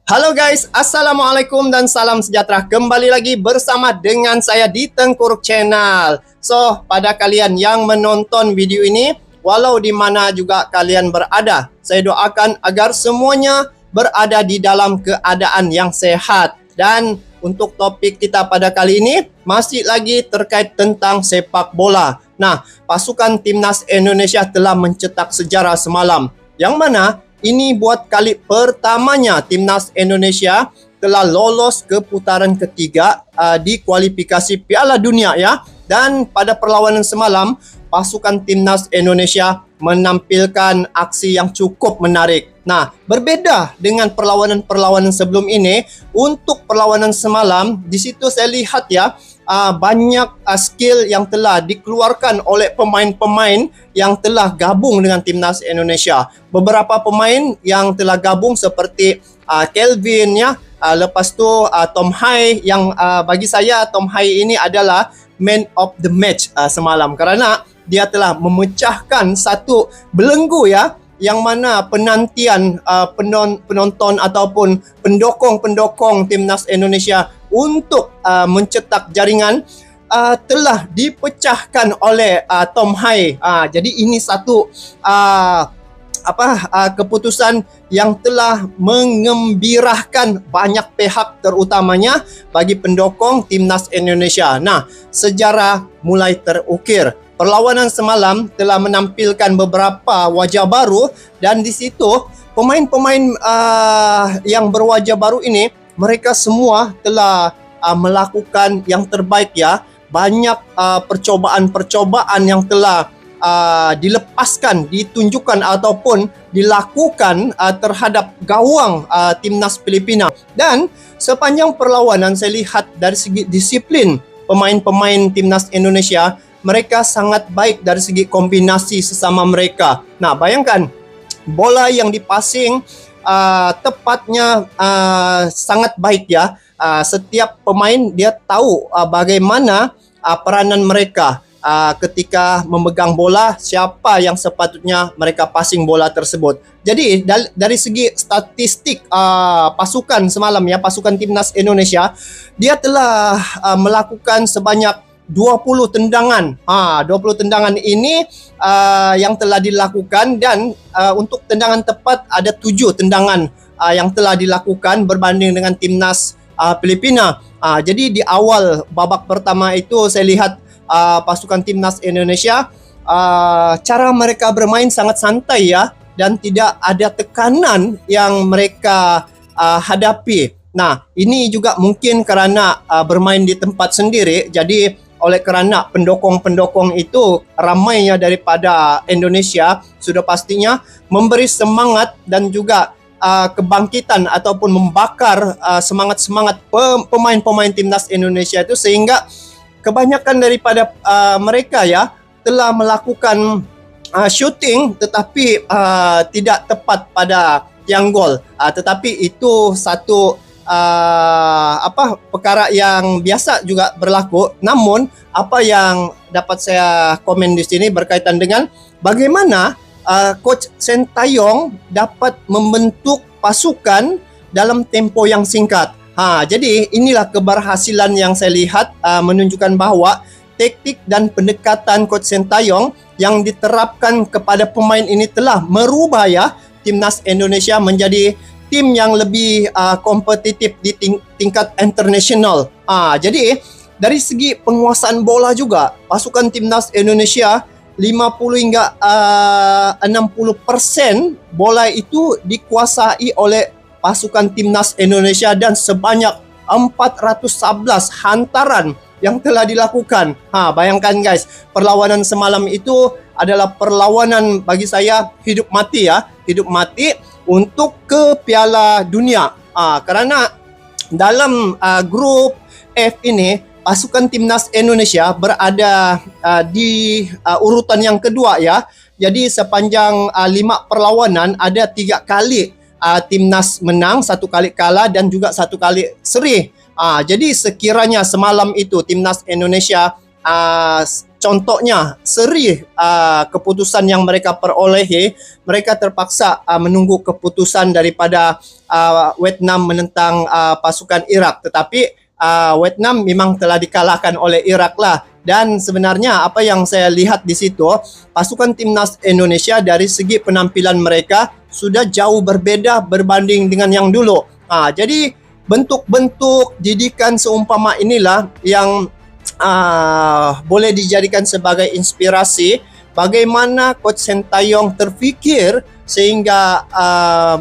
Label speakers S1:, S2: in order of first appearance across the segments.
S1: Halo guys, Assalamualaikum dan salam sejahtera. Kembali lagi bersama dengan saya di Tengkuruk Channel. So, pada kalian yang menonton video ini, walau di mana juga kalian berada, saya doakan agar semuanya berada di dalam keadaan yang sehat. Dan untuk topik kita pada kali ini, masih lagi terkait tentang sepak bola. Nah, pasukan Timnas Indonesia telah mencetak sejarah semalam, yang mana ini buat kali pertamanya Timnas Indonesia telah lolos ke putaran ketiga di kualifikasi Piala Dunia ya. Dan pada perlawanan semalam, pasukan Timnas Indonesia menampilkan aksi yang cukup menarik. Nah, berbeda dengan perlawanan-perlawanan sebelum ini, untuk perlawanan semalam di situ saya lihat ya, banyak skill yang telah dikeluarkan oleh pemain-pemain yang telah gabung dengan Timnas Indonesia. Beberapa pemain yang telah gabung seperti Kelvin ya, lepas tu Tom Hai, yang bagi saya Tom Hai ini adalah man of the match semalam kerana dia telah memecahkan satu belenggu ya, yang mana penantian penonton ataupun pendokong-pendokong Timnas Indonesia untuk mencetak jaringan telah dipecahkan oleh Tom Hai. Jadi ini satu keputusan yang telah mengembirakan banyak pihak, terutamanya bagi pendokong Timnas Indonesia. Nah, sejarah mulai terukir. Perlawanan semalam telah menampilkan beberapa wajah baru, dan di situ pemain-pemain yang berwajah baru ini, mereka semua telah melakukan yang terbaik ya. Banyak percobaan-percobaan yang telah dilepaskan, ditunjukkan ataupun dilakukan terhadap gawang Timnas Filipina. Dan sepanjang perlawanan saya lihat dari segi disiplin pemain-pemain Timnas Indonesia, mereka sangat baik dari segi kombinasi sesama mereka. Nah, bayangkan bola yang dipasing tepatnya sangat baik ya. Setiap pemain dia tahu bagaimana peranan mereka ketika memegang bola, siapa yang sepatutnya mereka passing bola tersebut. Jadi dari segi statistik pasukan semalam ya, pasukan Timnas Indonesia, dia telah melakukan sebanyak 20 tendangan. 20 tendangan ini yang telah dilakukan, dan untuk tendangan tepat ada 7 tendangan yang telah dilakukan berbanding dengan Timnas Filipina. Jadi di awal babak pertama itu saya lihat pasukan Timnas Indonesia cara mereka bermain sangat santai ya, dan tidak ada tekanan yang mereka hadapi. Nah, ini juga mungkin kerana bermain di tempat sendiri, jadi oleh kerana pendokong-pendokong itu ramainya daripada Indonesia, sudah pastinya memberi semangat dan juga kebangkitan ataupun membakar semangat-semangat pemain-pemain Timnas Indonesia itu, sehingga kebanyakan daripada mereka ya telah melakukan shooting tetapi tidak tepat pada tiang gol. Tetapi itu satu perkara yang biasa juga berlaku. Namun apa yang dapat saya komen di sini berkaitan dengan bagaimana Coach Sintayong dapat membentuk pasukan dalam tempo yang singkat. Jadi inilah keberhasilan yang saya lihat, menunjukkan bahawa taktik dan pendekatan Coach Sintayong yang diterapkan kepada pemain ini telah merubah ya Timnas Indonesia menjadi tim yang lebih kompetitif di tingkat internasional. Jadi dari segi penguasaan bola juga, pasukan Timnas Indonesia 50 hingga 60% bola itu dikuasai oleh pasukan Timnas Indonesia, dan sebanyak 411 hantaran yang telah dilakukan. Bayangkan guys, perlawanan semalam itu adalah perlawanan bagi saya hidup mati ya, hidup mati untuk ke Piala Dunia. Kerana dalam grup F ini, pasukan Timnas Indonesia berada di urutan yang kedua ya. Jadi sepanjang 5 perlawanan ada 3 kali Timnas menang, 1 kali kalah dan juga 1 kali seri. Jadi sekiranya semalam itu Timnas Indonesia contohnya seri keputusan yang mereka perolehi, mereka terpaksa menunggu keputusan daripada Vietnam menentang pasukan Iraq. Tetapi Vietnam memang telah dikalahkan oleh Iraq lah. Dan sebenarnya apa yang saya lihat di situ, pasukan timnas Indonesia dari segi penampilan mereka sudah jauh berbeda berbanding dengan yang dulu. Jadi bentuk-bentuk didikan seumpama inilah yang boleh dijadikan sebagai inspirasi bagaimana Coach Sintayong terfikir sehingga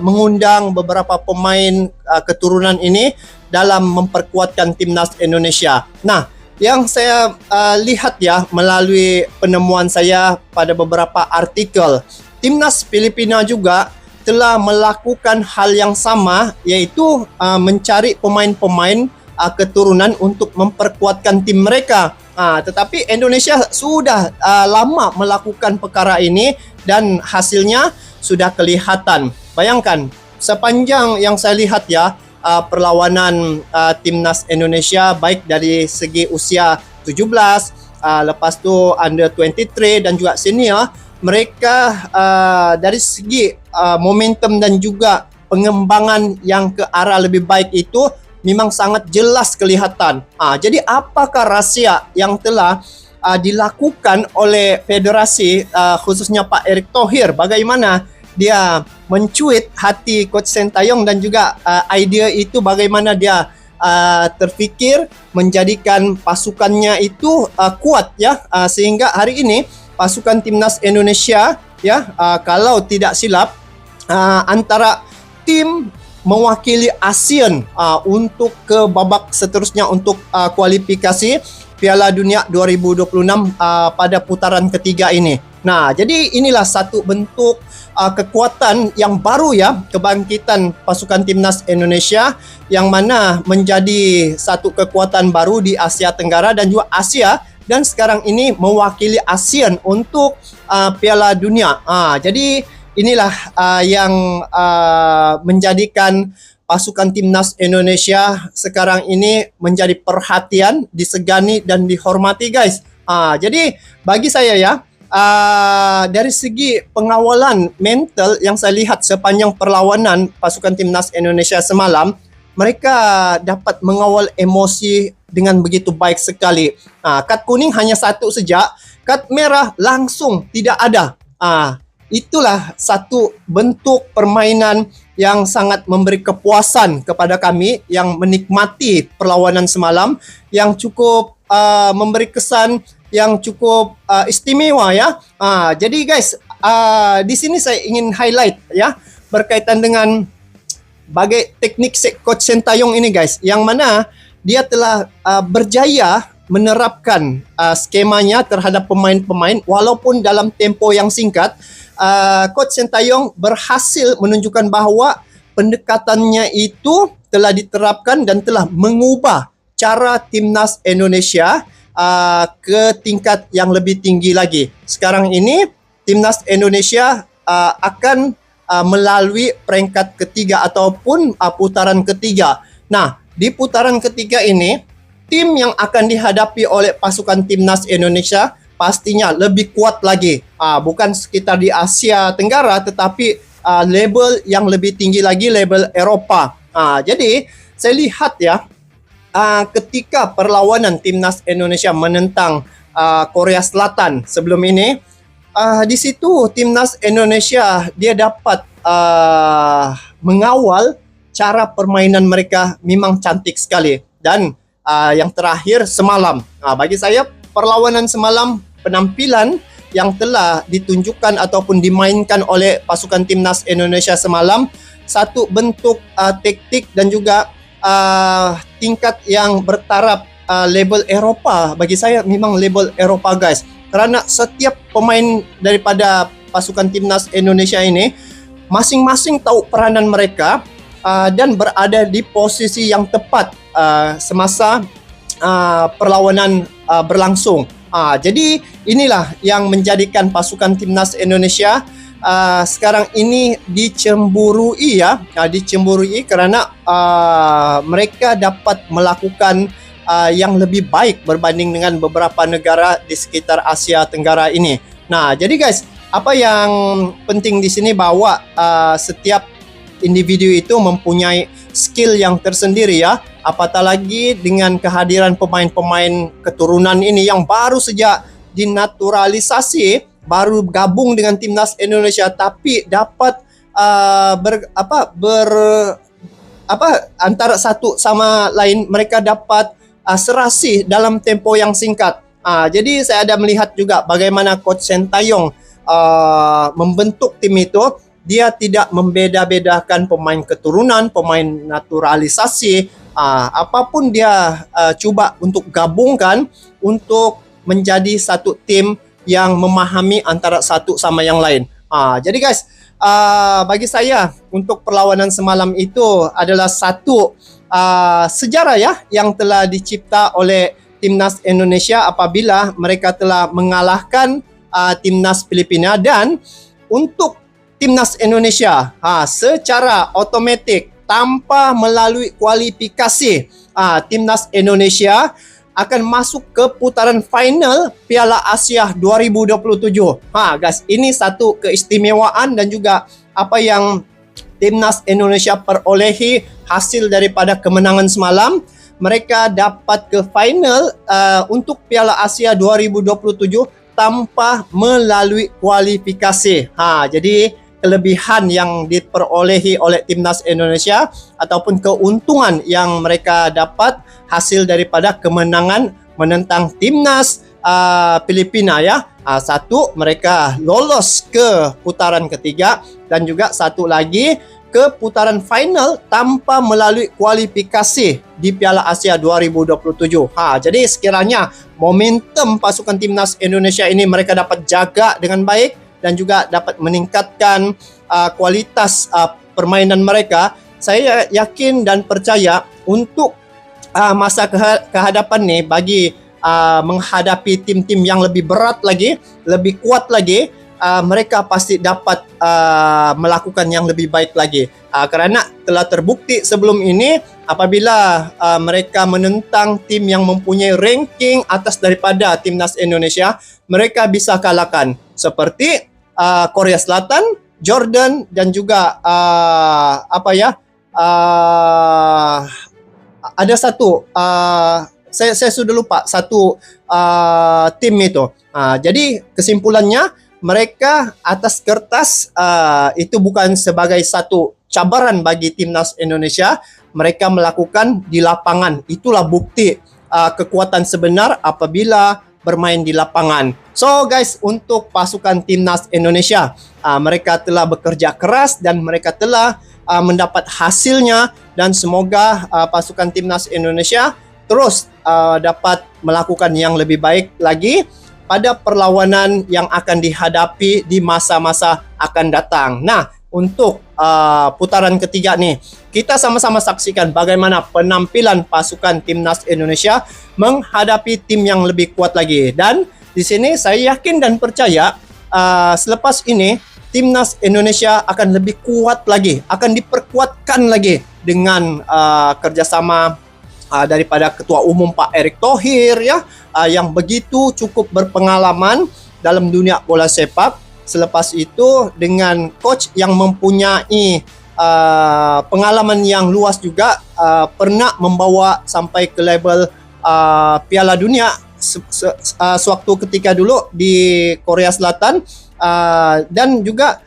S1: mengundang beberapa pemain keturunan ini dalam memperkuatkan timnas Indonesia. Nah, yang saya lihat ya melalui penemuan saya pada beberapa artikel, timnas Filipina juga telah melakukan hal yang sama, yaitu mencari pemain-pemain keturunan untuk memperkuatkan tim mereka. Tetapi Indonesia sudah lama melakukan perkara ini dan hasilnya sudah kelihatan. Bayangkan, sepanjang yang saya lihat ya, perlawanan timnas Indonesia baik dari segi usia 17, lepas tu under 23 dan juga senior, mereka dari segi momentum dan juga pengembangan yang ke arah lebih baik itu memang sangat jelas kelihatan. Jadi apakah rahsia yang telah dilakukan oleh federasi, khususnya Pak Erick Thohir, bagaimana dia mencuit hati Coach Sintayong dan juga idea itu bagaimana dia terfikir menjadikan pasukannya itu kuat ya, sehingga hari ini pasukan timnas Indonesia ya, kalau tidak silap antara tim mewakili ASEAN untuk ke babak seterusnya untuk kualifikasi Piala Dunia 2026 pada putaran ketiga ini. Nah, jadi inilah satu bentuk kekuatan yang baru ya, kebangkitan pasukan timnas Indonesia yang mana menjadi satu kekuatan baru di Asia Tenggara dan juga Asia, dan sekarang ini mewakili ASEAN untuk Piala Dunia. Jadi inilah yang menjadikan pasukan timnas Indonesia sekarang ini menjadi perhatian, disegani dan dihormati, guys. Jadi bagi saya ya, dari segi pengawalan mental yang saya lihat sepanjang perlawanan pasukan timnas Indonesia semalam, mereka dapat mengawal emosi dengan begitu baik sekali. Kad kuning hanya satu saja, kad merah langsung tidak ada. Itulah satu bentuk permainan yang sangat memberi kepuasan kepada kami yang menikmati perlawanan semalam, yang cukup memberi kesan yang cukup istimewa ya. Jadi guys, di sini saya ingin highlight ya berkaitan dengan bagai teknik Coach Sintayong ini, guys, yang mana dia telah berjaya menerapkan skemanya terhadap pemain-pemain walaupun dalam tempo yang singkat. Coach Sintayong berhasil menunjukkan bahawa pendekatannya itu telah diterapkan dan telah mengubah cara timnas Indonesia ke tingkat yang lebih tinggi lagi. Sekarang ini timnas Indonesia akan melalui peringkat ketiga ataupun putaran ketiga. Nah, di putaran ketiga ini, tim yang akan dihadapi oleh pasukan timnas Indonesia pastinya lebih kuat lagi. Bukan sekitar di Asia Tenggara, tetapi label yang lebih tinggi lagi, label Eropa. Jadi saya lihat ya, ketika perlawanan timnas Indonesia menentang Korea Selatan sebelum ini, di situ timnas Indonesia dia dapat mengawal cara permainan mereka memang cantik sekali. Dan yang terakhir semalam, bagi saya perlawanan semalam, penampilan yang telah ditunjukkan ataupun dimainkan oleh pasukan timnas Indonesia semalam, satu bentuk taktik dan juga tingkat yang bertaraf label Eropa. Bagi saya memang label Eropa, guys, kerana setiap pemain daripada pasukan timnas Indonesia ini masing-masing tahu peranan mereka dan berada di posisi yang tepat semasa perlawanan berlangsung. Jadi inilah yang menjadikan pasukan timnas Indonesia sekarang ini dicemburui ya, dicemburui kerana mereka dapat melakukan yang lebih baik berbanding dengan beberapa negara di sekitar Asia Tenggara ini. Nah, jadi guys, apa yang penting di sini bahwa setiap individu itu mempunyai skill yang tersendiri ya. Apatah lagi dengan kehadiran pemain-pemain keturunan ini yang baru saja dinaturalisasi, baru gabung dengan timnas Indonesia, tapi dapat antara satu sama lain mereka dapat serasi dalam tempo yang singkat. Jadi saya ada melihat juga bagaimana Coach Sintayong membentuk tim itu. Dia tidak membeda-bedakan pemain keturunan, pemain naturalisasi, apapun dia cuba untuk gabungkan untuk menjadi satu tim yang memahami antara satu sama yang lain. Jadi guys, bagi saya untuk perlawanan semalam itu adalah satu sejarah ya yang telah dicipta oleh timnas Indonesia apabila mereka telah mengalahkan timnas Filipina, dan untuk timnas Indonesia secara otomatik tanpa melalui kualifikasi, timnas Indonesia akan masuk ke putaran final Piala Asia 2027. Guys, ini satu keistimewaan dan juga apa yang timnas Indonesia perolehi hasil daripada kemenangan semalam. Mereka dapat ke final untuk Piala Asia 2027 tanpa melalui kualifikasi. Jadi kelebihan yang diperolehi oleh timnas Indonesia ataupun keuntungan yang mereka dapat hasil daripada kemenangan menentang timnas Filipina ya. Satu, mereka lolos ke putaran ketiga, dan juga satu lagi ke putaran final tanpa melalui kualifikasi di Piala Asia 2027. Jadi sekiranya momentum pasukan timnas Indonesia ini mereka dapat jaga dengan baik dan juga dapat meningkatkan kualitas permainan mereka, saya yakin dan percaya untuk masa kehadapan nih bagi menghadapi tim-tim yang lebih berat lagi, lebih kuat lagi, mereka pasti dapat melakukan yang lebih baik lagi. Kerana telah terbukti sebelum ini apabila mereka menentang tim yang mempunyai ranking atas daripada timnas Indonesia, mereka bisa kalahkan. Seperti Korea Selatan, Jordan, dan juga ada satu saya sudah lupa satu tim itu. Jadi kesimpulannya, mereka atas kertas itu bukan sebagai satu cabaran bagi timnas Indonesia, mereka melakukan di lapangan. Itulah bukti kekuatan sebenar apabila bermain di lapangan. So guys, untuk pasukan timnas Indonesia, mereka telah bekerja keras dan mereka telah mendapat hasilnya, dan semoga pasukan timnas Indonesia terus dapat melakukan yang lebih baik lagi pada perlawanan yang akan dihadapi di masa-masa akan datang. Nah, untuk putaran ketiga nih, kita sama-sama saksikan bagaimana penampilan pasukan timnas Indonesia menghadapi tim yang lebih kuat lagi. Dan di sini saya yakin dan percaya selepas ini timnas Indonesia akan lebih kuat lagi, akan diperkuatkan lagi dengan kerjasama daripada Ketua Umum Pak Erick Thohir ya, yang begitu cukup berpengalaman dalam dunia bola sepak. Selepas itu dengan coach yang mempunyai pengalaman yang luas juga, pernah membawa sampai ke level Piala Dunia sewaktu ketika dulu di Korea Selatan, dan juga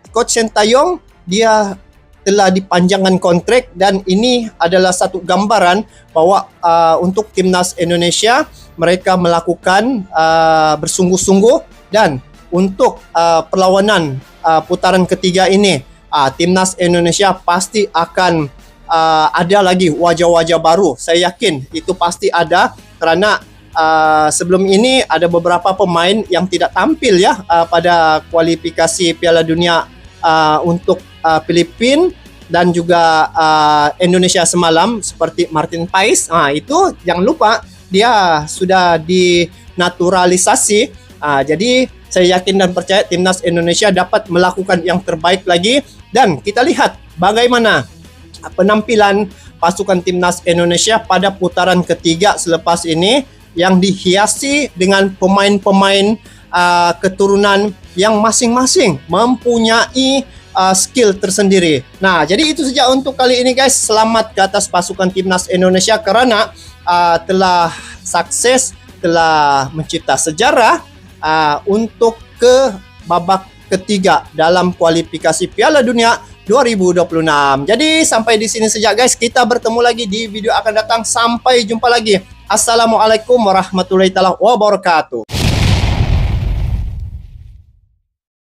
S1: Coach Sintayong dia telah dipanjangkan kontrak, dan ini adalah satu gambaran bahwa untuk timnas Indonesia mereka melakukan bersungguh-sungguh, dan untuk perlawanan putaran ketiga ini timnas Indonesia pasti akan ada lagi wajah-wajah baru. Saya yakin itu pasti ada, kerana sebelum ini ada beberapa pemain yang tidak tampil ya pada kualifikasi Piala Dunia untuk Filipina dan juga Indonesia semalam, seperti Martin Pais. Itu jangan lupa dia sudah dinaturalisasi. Jadi saya yakin dan percaya timnas Indonesia dapat melakukan yang terbaik lagi, dan kita lihat bagaimana penampilan pasukan timnas Indonesia pada putaran ketiga selepas ini yang dihiasi dengan pemain-pemain keturunan yang masing-masing mempunyai skill tersendiri. Nah, jadi itu saja untuk kali ini guys. Selamat ke atas pasukan timnas Indonesia kerana telah sukses, telah mencipta sejarah untuk ke babak ketiga dalam kualifikasi Piala Dunia 2026. Jadi sampai di sini saja guys. Kita bertemu lagi di video akan datang. Sampai jumpa lagi. Assalamualaikum warahmatullahi wabarakatuh.